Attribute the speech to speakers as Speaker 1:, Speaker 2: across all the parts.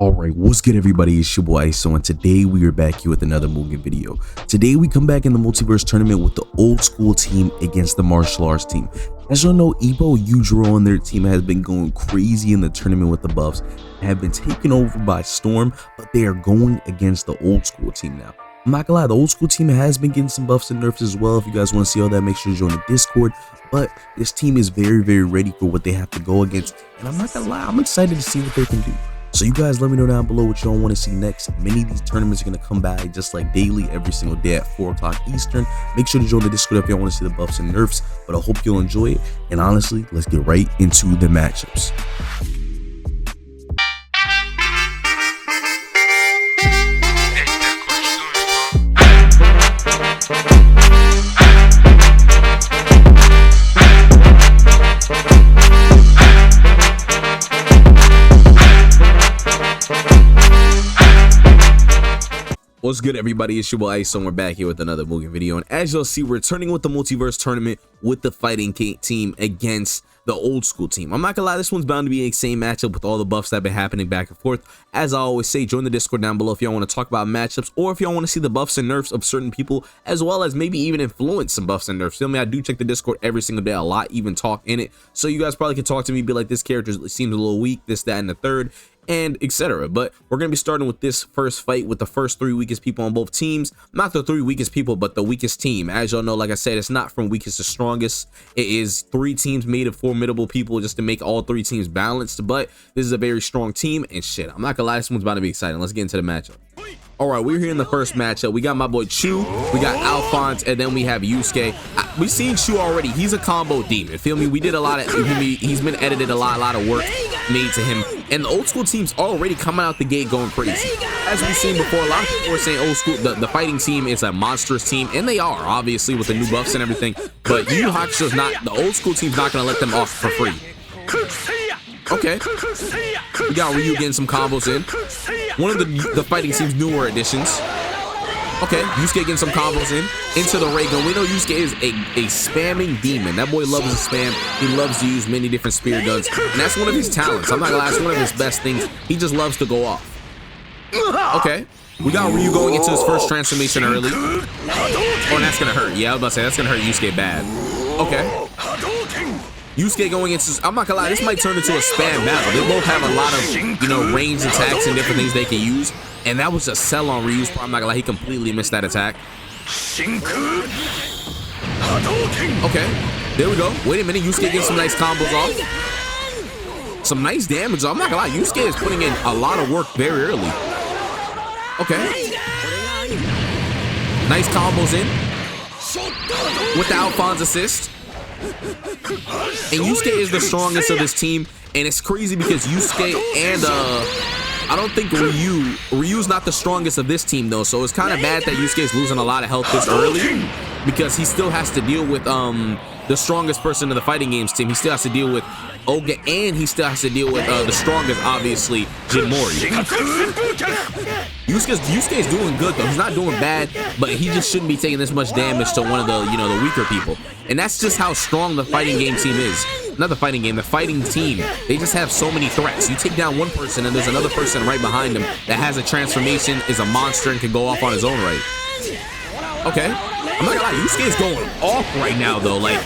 Speaker 1: Alright, what's good everybody, it's your boy ISO, and today we are back here with another Mugen video. Today we come back in the multiverse tournament with the old school team against the martial arts team. As y'all know, Ebo, Yujiro and their team has been going crazy in the tournament with the buffs and have been taken over by Storm, but they are going against the old school team now. I'm not gonna lie, the old school team has been getting some buffs and nerfs as well. If you guys want to see all that, make sure to join the Discord. But this team is very ready for what they have to go against, and I'm not gonna lie, I'm excited to see what they can do. So you guys let me know down below what y'all want to see next. Many of these tournaments are going to come by just like daily every single day at 4 o'clock Eastern. Make sure to join the Discord if y'all want to see the buffs and nerfs, but I hope you'll enjoy it. And honestly, let's get right into the matchups. What's good everybody, it's your boy ISO, and we're back here with another Mugen video. And as you'll see, we're returning with the multiverse tournament with the fighting team against the old school team. I'm not gonna lie, this one's bound to be a same matchup with all the buffs that have been happening back and forth. As I always say, join the Discord down below if y'all want to talk about matchups, or if y'all want to see the buffs and nerfs of certain people, as well as maybe even influence some buffs and nerfs. Feel me? I do check the Discord every single day, a lot, even talk in it, so you guys probably can talk to me, be like, this character seems a little weak, this, that, and the third, and etc. But we're going to be starting with this first fight with the first 3 weakest people on both teams. Not the 3 weakest people, but the weakest team. As y'all know, like I said, it's not from weakest to strongest. It is 3 teams made of formidable people just to make all 3 teams balanced. But this is a very strong team, and shit, I'm not gonna lie, this one's about to be exciting. Let's get into the matchup. Alright, we're here in the first matchup. We got my boy Chu, we got Alphonse, and then we have Yusuke. We've seen Chu already. He's a combo demon. Feel me? We did a lot of, he's been edited a lot of work made to him. And the old school team's already coming out the gate going crazy. As we've seen before, a lot of people are saying old school, the fighting team is a monstrous team, and they are, obviously, with the new buffs and everything. But Yu Yu Hakusho's not, the old school team's not going to let them off for free. Okay, we got Ryu getting some combos in. One of the fighting team's newer additions. Okay, Yusuke getting some combos in. Into the ray gun. We know Yusuke is a spamming demon. That boy loves to spam. He loves to use many different spear guns. And that's one of his talents. I'm not gonna lie, that's one of his best things. He just loves to go off. Okay, we got Ryu going into his first transformation early. Oh, and that's gonna hurt. Yeah, I was about to say, that's gonna hurt Yusuke bad. Okay. Yusuke going into, I'm not gonna lie, this might turn into a spam battle. They both have a lot of, you know, ranged attacks and different things they can use. And that was a sell on Ryu's part. I'm not gonna lie, he completely missed that attack. Okay, there we go. Wait a minute, Yusuke getting some nice combos off. Some nice damage. I'm not gonna lie, Yusuke is putting in a lot of work very early. Okay. Nice combos in. With the Alphonse assist. And Yusuke is the strongest of this team, and it's crazy because Yusuke and I don't think Ryu's not the strongest of this team though, so it's kind of bad that Yusuke is losing a lot of health this early, because he still has to deal with the strongest person in the fighting games team. He still has to deal with Oga, and he still has to deal with the strongest, obviously, Jinmori. Yusuke is doing good though. He's not doing bad, but he just shouldn't be taking this much damage to one of the, you know, the weaker people. And that's just how strong the fighting game team is. Not the fighting game, the fighting team. They just have so many threats. You take down one person and there's another person right behind him that has a transformation, is a monster, and can go off on his own right. Okay, I'm not gonna lie, Yusuke is going off right now though, like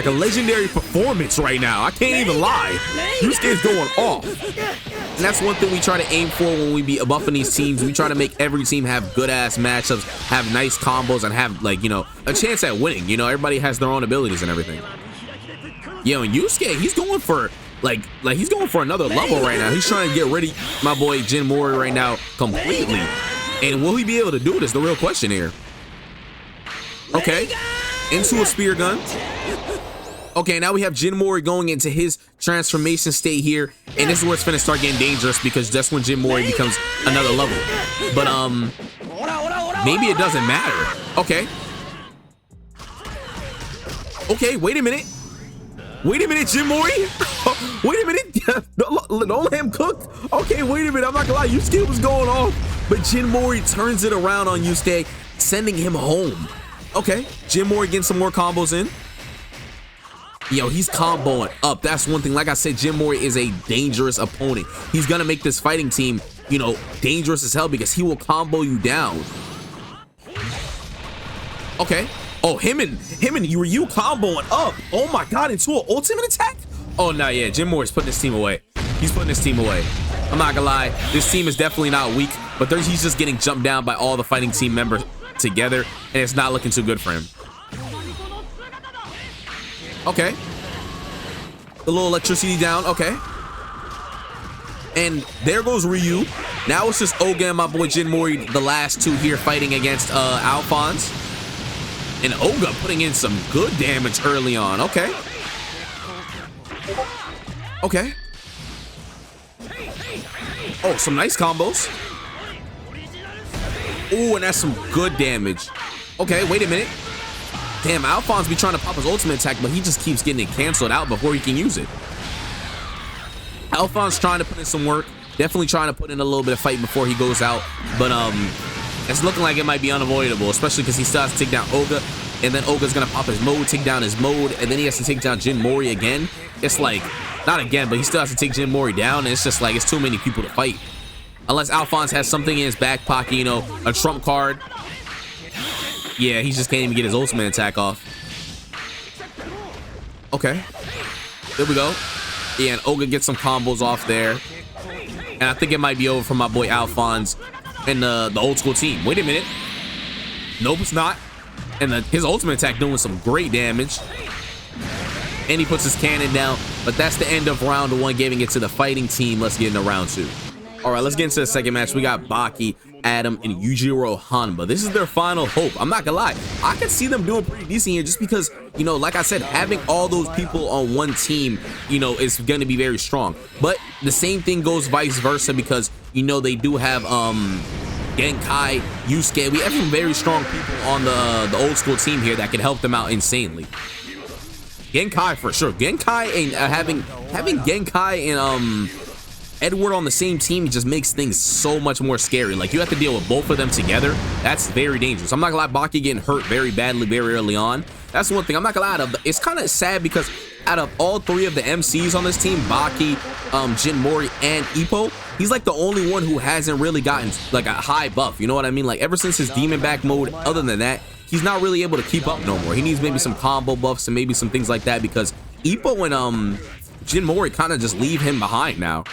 Speaker 1: a legendary performance right now. I can't even lie. Yusuke is going off. And that's one thing we try to aim for when we be buffing these teams. We try to make every team have good ass matchups, have nice combos, and have, like, you know, a chance at winning. You know, everybody has their own abilities and everything. Yo, and Yusuke, he's going for like he's going for another level right now. He's trying to get rid of my boy Jinmori right now completely. And will he be able to do it is the real question here. Okay, into a spear gun. Okay, now we have Jinmori going into his transformation state here, and this is where it's gonna start getting dangerous, because that's when Jinmori becomes another level. But maybe it doesn't matter. Okay. Okay, wait a minute. Wait a minute, Jinmori. Wait a minute. Don't let him cook. Okay, wait a minute. I'm not gonna lie, Yusuke was going off, but Jinmori turns it around on Yusuke, sending him home. Okay, Jinmori getting some more combos in. Yo, he's comboing up. That's one thing. Like I said, Jin Mori is a dangerous opponent. He's gonna make this fighting team, you know, dangerous as hell because he will combo you down. Okay. Oh, him and you comboing up. Oh my god, into an ultimate attack? Oh no, yeah, Jin Mori's putting his team away. He's putting his team away. I'm not gonna lie, this team is definitely not weak, but he's just getting jumped down by all the fighting team members together, and it's not looking too good for him. Okay. The little electricity down, okay. And there goes Ryu. Now it's just Oga and my boy Jin Mori, the last two here fighting against Alphonse. And Oga putting in some good damage early on, okay. Okay. Oh, some nice combos. Oh, and that's some good damage. Okay, wait a minute. Damn, Alphonse be trying to pop his ultimate attack, but he just keeps getting it canceled out before he can use it. Alphonse trying to put in some work. Definitely trying to put in a little bit of fight before he goes out. But it's looking like it might be unavoidable, especially because he still has to take down Oga. And then Oga's going to pop his mode, take down his mode. And then he has to take down Jin Mori again. It's like, not again, but he still has to take Jin Mori down. And it's just like, it's too many people to fight. Unless Alphonse has something in his back pocket, you know, a trump card. Yeah, he just can't even get his ultimate attack off. Okay. There we go. Yeah, and Oga gets some combos off there. And I think it might be over for my boy Alphonse and the old school team. Wait a minute. Nope, it's not. And his ultimate attack doing some great damage. And he puts his cannon down. But that's the end of round one, giving it to the fighting team. Let's get into round two. All right, let's get into the second match. We got Baki, Adam, and Yujiro Hanma. This is their final hope. I'm not gonna lie, I could see them doing pretty decent here just because, you know, like I said, having all those people on one team, you know, is gonna be very strong. But the same thing goes vice versa because, you know, they do have Genkai, Yusuke. We have some very strong people on the old school team here that can help them out insanely. Genkai for sure. Genkai and having Genkai and Edward on the same team just makes things so much more scary. Like, you have to deal with both of them together. That's very dangerous. I'm not gonna lie, Baki getting hurt very badly very early on. That's one thing. I'm not gonna lie, it's kind of sad because out of all three of the MCs on this team, Baki, Jin Mori, and Ippo, he's like the only one who hasn't really gotten like a high buff. You know what I mean? Like, ever since his demon back mode, other than that, he's not really able to keep up no more. He needs maybe some combo buffs and maybe some things like that because Ippo and Jin Mori kind of just leave him behind now.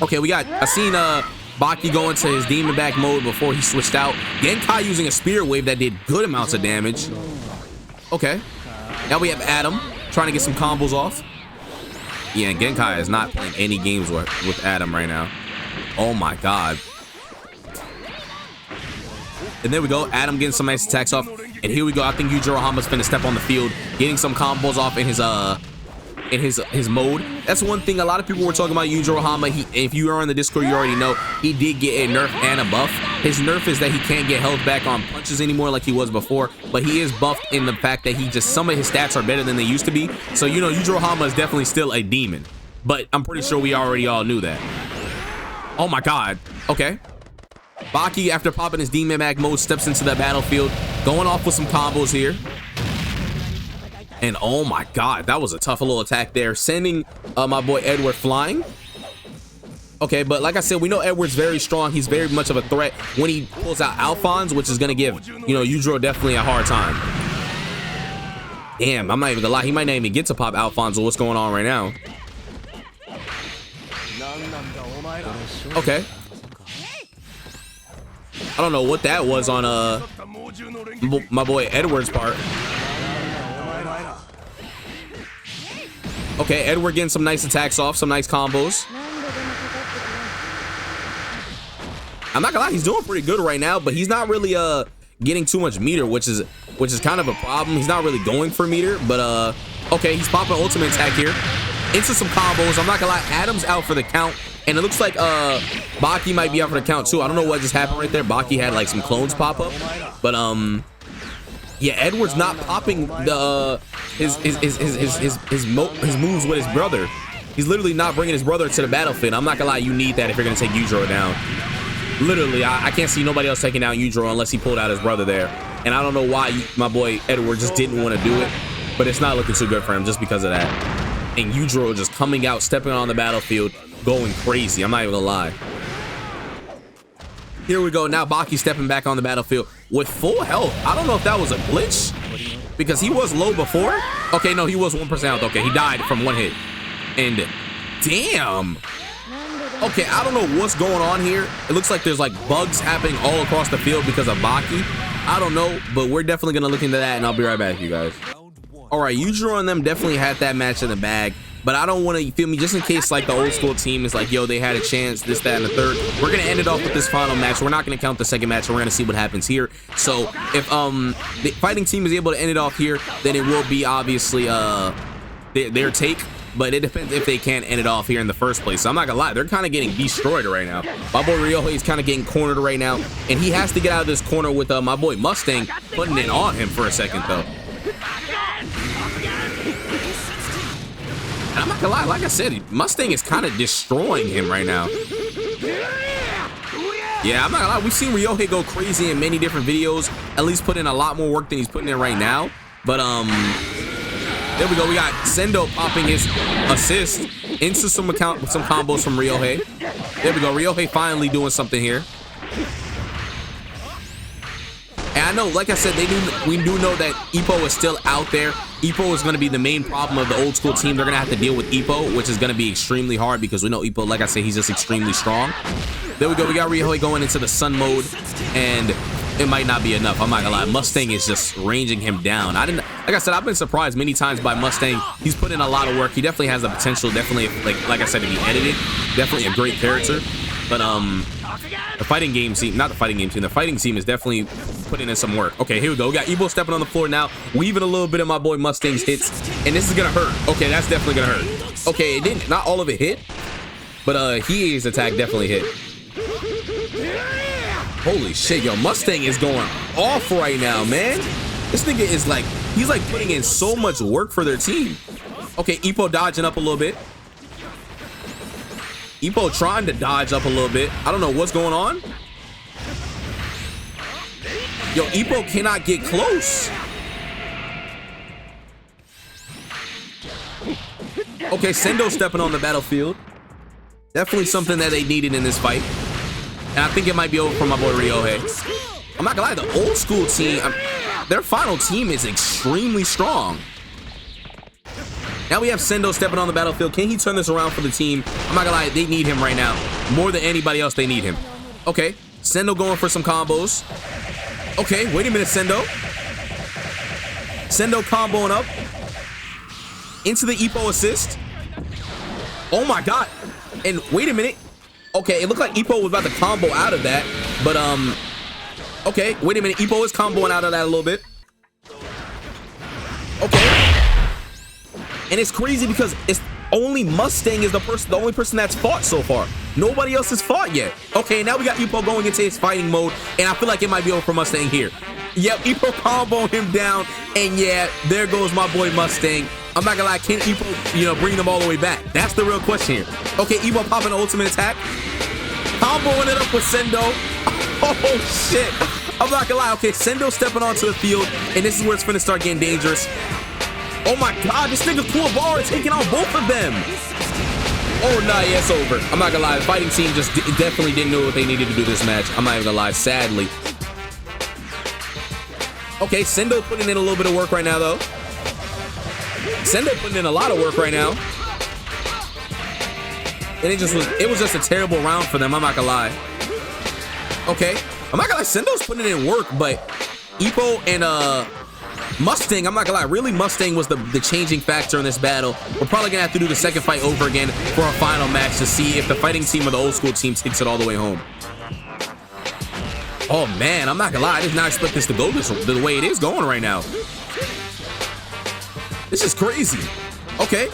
Speaker 1: Okay, I seen Baki go into his demon back mode before he switched out. Genkai using a spirit wave that did good amounts of damage. Okay, now we have Adam trying to get some combos off. Yeah, and Genkai is not playing any games with Adam right now. Oh my god. And there we go, Adam getting some nice attacks off. And here we go, I think Yujiro Hanma's finna step on the field, getting some combos off in his mode. That's one thing a lot of people were talking about Yujiro Hanma. If you are on the Discord, you already know he did get a nerf and a buff. His nerf is that he can't get held back on punches anymore like he was before, but he is buffed in the fact that some of his stats are better than they used to be. So, you know, Yujiro Hanma is definitely still a demon, but I'm pretty sure we already all knew that. Oh my god. Okay, Baki, after popping his demon back mode, steps into the battlefield, going off with some combos here. And oh my god, that was a tough little attack there, sending my boy Edward flying. Okay, but like I said, we know Edward's very strong. He's very much of a threat when he pulls out Alphonse, which is going to give, you know, Yujiro definitely a hard time. Damn, I'm not even gonna lie, he might not even get to pop Alphonse with what's going on right now. Okay. I don't know what that was on my boy Edward's part. Okay, Edward getting some nice attacks off, some nice combos. I'm not gonna lie, he's doing pretty good right now, but he's not really getting too much meter, which is kind of a problem. He's not really going for meter, but okay, he's popping ultimate attack here into some combos. I'm not gonna lie, Adam's out for the count, and it looks like Baki might be out for the count too. I don't know what just happened right there. Baki had like some clones pop up, but yeah, Edward's not popping his moves with his brother. He's literally not bringing his brother to the battlefield. I'm not gonna lie, you need that if you're gonna take Yujiro down. Literally, I can't see nobody else taking down Yujiro unless he pulled out his brother there. And I don't know why my boy Edward just didn't want to do it. but it's not looking too good for him just because of that. And Yujiro just coming out, stepping on the battlefield, going crazy. I'm not even gonna lie. Here we go. Now Baki stepping back on the battlefield with full health. I don't know if that was a glitch because he was low before. Okay, no, he was 1% health. Okay, he died from one hit. And damn. Okay, I don't know what's going on here. It looks like there's like bugs happening all across the field because of Baki. I don't know, but we're definitely gonna look into that and I'll be right back, you guys. All right, Yujiro and them definitely had that match in the bag, but I don't want to, you feel me, just in case like the old school team is like, yo, they had a chance, this, that, and the third. We're gonna end it off with this final match. We're not gonna count the second match, and we're gonna see what happens here. So if the fighting team is able to end it off here, then it will be obviously their take. But it depends if they can't end it off here in the first place. So I'm not gonna lie, they're kind of getting destroyed right now. My boy Ryohei is kind of getting cornered right now, and he has to get out of this corner with my boy Mustang putting it on him for a second though. And I'm not gonna lie, like I said, Mustang is kind of destroying him right now. Yeah, I'm not gonna lie, we've seen Ryohei go crazy in many different videos, at least put in a lot more work than he's putting in right now. But there we go. We got Sendo popping his assist into some combos from Ryohei. There we go. Ryohei finally doing something here. And I know, like I said, we do know that Ippo is still out there. Ippo is going to be the main problem of the old school team. They're going to have to deal with Ippo, which is going to be extremely hard because we know Ippo, like I said, he's just extremely strong. There we go. We got Ryohei going into the sun mode, and it might not be enough. I'm not gonna lie. Mustang is just ranging him down. Like I said, I've been surprised many times by Mustang. He's put in a lot of work. He definitely has the potential. Definitely, like I said, to be edited. Definitely a great character. But the fighting game team, not the fighting game team, the fighting team is definitely putting in some work. Okay, here we go. We got Evo stepping on the floor now, weaving a little bit of my boy Mustang's hits, and this is gonna hurt. Okay, that's definitely gonna hurt. Okay, it didn't. Not all of it hit, but Hiei's attack definitely hit. Holy shit, yo, Mustang is going off right now, man. This nigga is like, he's like putting in so much work for their team. Okay, Ippo dodging up a little bit. Ippo trying to dodge up a little bit. I don't know what's going on. Yo, Ippo cannot get close. Okay, Sendo stepping on the battlefield. Definitely something that they needed in this fight. And I think it might be over for my boy Ryohei. I'm not gonna lie, the old school team, their final team is extremely strong. Now we have Sendo stepping on the battlefield. Can he turn this around for the team? I'm not gonna lie, they need him right now. More than anybody else, they need him. Okay, Sendo going for some combos. Okay, wait a minute, Sendo. Sendo comboing up. Into the Ippo assist. Oh my God. And wait a minute. Okay, it looked like Ippo was about to combo out of that, but okay, wait a minute, Ippo is comboing out of that a little bit. Okay, and it's crazy because it's only Mustang is the only person that's fought so far. Nobody else has fought yet. Okay, now we got Ippo going into his fighting mode, and I feel like it might be over for Mustang here. Yep, Ippo comboing him down, and yeah, there goes my boy Mustang. I'm not gonna lie, can Ippo, bring them all the way back? That's the real question here. Okay, Ippo popping the ultimate attack. Comboing it up with Sendo. Oh, shit. I'm not gonna lie. Okay, Sendo stepping onto the field, and this is where it's gonna start getting dangerous. Oh, my God. This nigga Kuwabara is taking on both of them. Oh, nah, yeah, it's over. I'm not gonna lie. The fighting team just definitely didn't know what they needed to do this match. I'm not even gonna lie, sadly. Okay, Sendo putting in a little bit of work right now, though. Sendo putting in a lot of work right now. And it was just a terrible round for them, I'm not gonna lie. Okay, I'm not gonna lie, Sendo's putting in work, but Ippo and Mustang, I'm not gonna lie, really Mustang was the changing factor in this battle. We're probably gonna have to do the second fight over again for a final match to see if the fighting team or the old school team takes it all the way home. Oh man, I'm not gonna lie, I did not expect this to go the way it is going right now. This is crazy. Okay,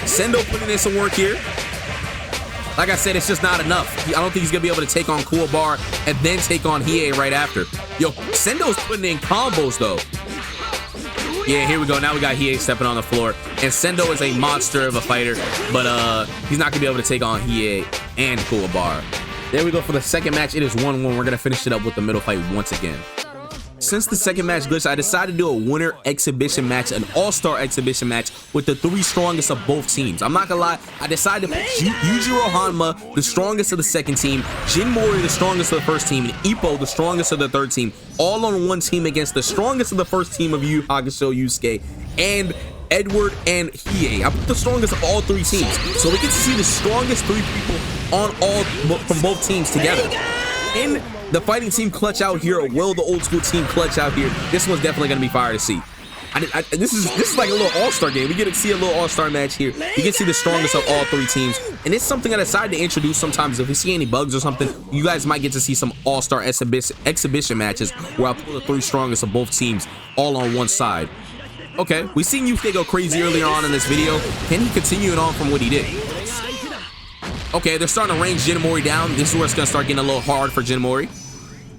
Speaker 1: Sendo putting in some work here. Like I said, it's just not enough. I don't think he's gonna be able to take on Kuwabara and then take on Hiei right after. Yo, Sendo's putting in combos though. Yeah, here we go. Now we got Hiei stepping on the floor. And Sendo is a monster of a fighter, but he's not gonna be able to take on Hiei and Kuwabara. There we go for the second match. It is 1-1. We're gonna finish it up with the middle fight once again. since the second match glitch, I decided to do a winner exhibition match, an all-star exhibition match with the 3 strongest of both teams. I'm not gonna lie, I decided to put Yujiro Hanma, the strongest of the second team, Jin Mori, the strongest of the first team, and Ippo, the strongest of the third team, all on one team against the strongest of the first team of Yu Hakusho Yusuke, and Edward and Hiei. I put the strongest of all 3 teams, so we get to see the strongest 3 people on from both teams together. In the fighting team clutch out here, or will the old school team clutch out here? This one's definitely gonna be fire to see. This is like a little all-star game. We get to see a little all-star match here. You get to see the strongest of all 3 teams, and it's something I decided to introduce sometimes. If we see any bugs or something, you guys might get to see some all-star exhibition matches where I put the 3 strongest of both teams all on one side. Okay, we seen Yusuke go crazy earlier on in this video. Can he continue it on from what he did? Okay, they're starting to range Jin Mori down. This is where it's gonna start getting a little hard for Jin Mori.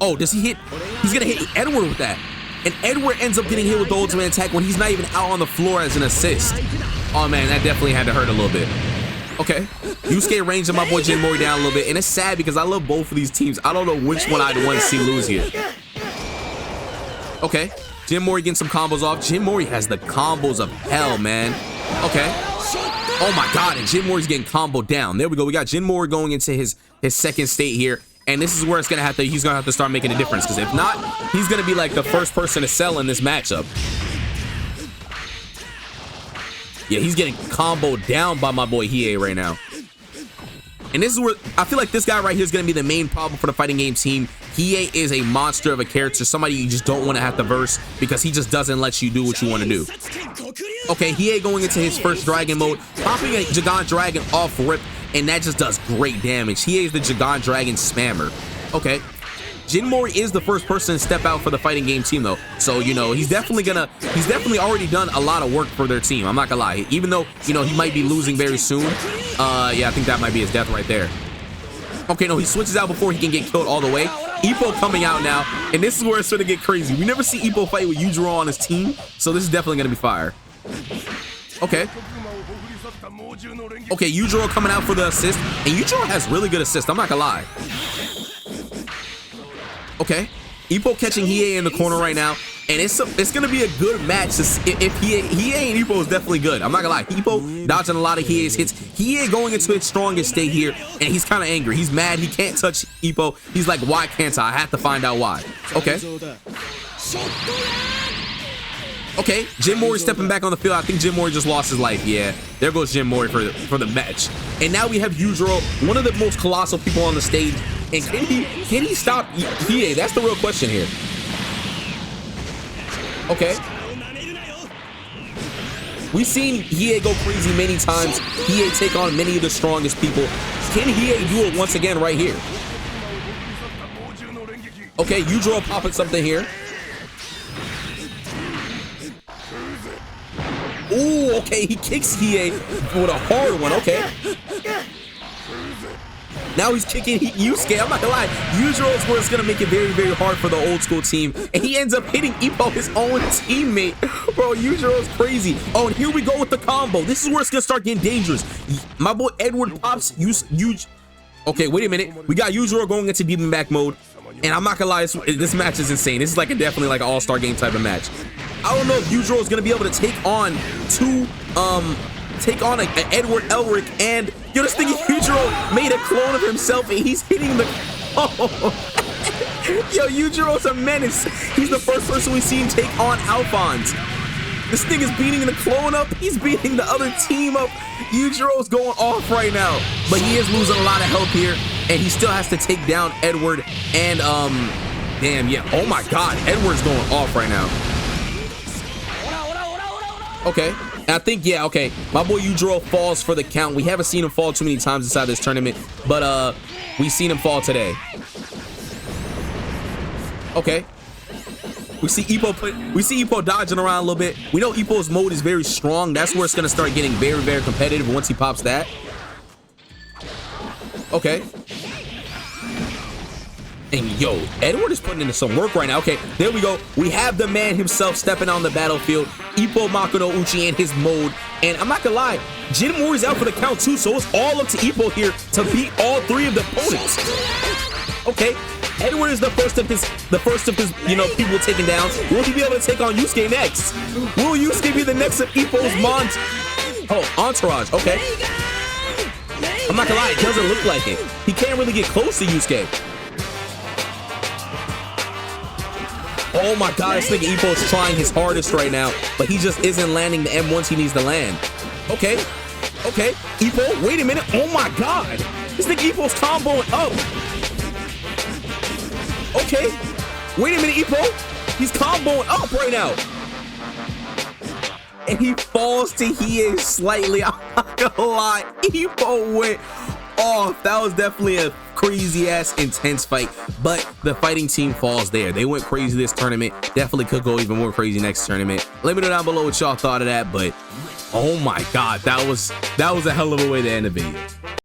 Speaker 1: Oh, does he hit? He's gonna hit Edward with that. And Edward ends up getting hit with the ultimate attack when he's not even out on the floor as an assist. Oh man, that definitely had to hurt a little bit. Okay, Yusuke ranging my boy Jin Mori down a little bit. And it's sad because I love both of these teams. I don't know which one I'd want to see lose here. Okay, Jin Mori getting some combos off. Jin Mori has the combos of hell, man. Okay. Oh my god, and Jin Mori's getting comboed down. There we go. We got Jin Mori going into his second state here. And this is where he's gonna have to start making a difference, because if not, he's gonna be like the first person to sell in this matchup. Yeah, he's getting comboed down by my boy Hiei right now. And this is where I feel like this guy right here is gonna be the main problem for the fighting game team. Hiei is a monster of a character, somebody you just don't want to have to verse because he just doesn't let you do what you want to do. Okay, Hiei going into his first dragon mode, popping a Jagan Dragon off rip, and that just does great damage. Hiei is the Jagan Dragon spammer. Okay, Jin Mori is the first person to step out for the fighting game team though, so you know he's definitely already done a lot of work for their team. I'm not gonna lie, even though you know he might be losing very soon. Yeah, I think that might be his death right there. Okay, no, he switches out before he can get killed all the way. Ippo coming out now, and this is where it's gonna get crazy. We never see Ippo fight with Yujiro on his team, so this is definitely gonna be fire. Okay. Okay, Yujiro coming out for the assist, and Yujiro has really good assist, I'm not gonna lie. Okay, Ippo catching Hiei in the corner right now, and it's gonna be a good match. If Hiei and Ippo is definitely good, I'm not gonna lie. Ippo dodging a lot of Hiei's hits. Hiei going into its strongest state here, and he's kind of angry. He's mad. He can't touch Ippo. He's like, why can't I? I have to find out why. Okay. Okay, Jin Mori stepping back on the field. I think Jin Mori just lost his life. Yeah, there goes Jin Mori for the match. And now we have Yujiro, one of the most colossal people on the stage. And can he stop Hiei? That's the real question here. Okay. We've seen Hiei go crazy many times. Hiei take on many of the strongest people. Can Hiei do it once again right here? Okay, Yujiro popping something here. Ooh, okay, he kicks Hiei with a hard one, okay. Now he's kicking Yusuke, I'm not gonna lie. Yujiro is where it's gonna make it very, very hard for the old school team. And he ends up hitting Ippo, his own teammate. Bro, Yujiro is crazy. Oh, and here we go with the combo. This is where it's gonna start getting dangerous. My boy Edward pops Okay, wait a minute. We got Yujiro going into beating back mode. And I'm not gonna lie, this match is insane. This is like definitely like an all-star game type of match. I don't know if Yujiro is gonna be able to take on an Edward Elric, and yo, this thing Yujiro made a clone of himself, and he's hitting the. Yo, Yujiro's a menace. He's the first person we've seen take on Alphonse. This thing is beating the clone up. He's beating the other team up. Yujiro's going off right now, but he is losing a lot of health here, and he still has to take down Edward. And damn, yeah. Oh my God, Edward's going off right now. Okay, I think, yeah, okay. My boy Yujiro falls for the count. We haven't seen him fall too many times inside this tournament, but we've seen him fall today. Okay. We see Ippo dodging around a little bit. We know Ippo's mode is very strong. That's where it's gonna start getting very, very competitive once he pops that. Okay. And yo, Edward is putting into some work right now. Okay, there we go. We have the man himself stepping on the battlefield. Ippo Makono Uchi in his mode. And I'm not gonna lie, Jin Mori's out for the count too, so it's all up to Ippo here to beat all 3 of the opponents. Okay, Edward is the first of his, you know, people taken down. Will he be able to take on Yusuke next? Will Yusuke be the next of Ippo's entourage? Okay. I'm not gonna lie, it doesn't look like it. He can't really get close to Yusuke. Oh my god, this nigga Ippo's trying his hardest right now, but he just isn't landing the M1s he needs to land. Okay, okay, Ippo, wait a minute. Oh my god, this nigga Ippo's comboing up. Okay, wait a minute, Ippo, he's comboing up right now. And he falls to Hiei slightly. I'm not gonna lie, Ippo went off. That was definitely a crazy ass intense fight, but the fighting team falls there. They went crazy this tournament, definitely could go even more crazy next tournament. Let me know down below what y'all thought of that, but oh my god, that was a hell of a way to end the video.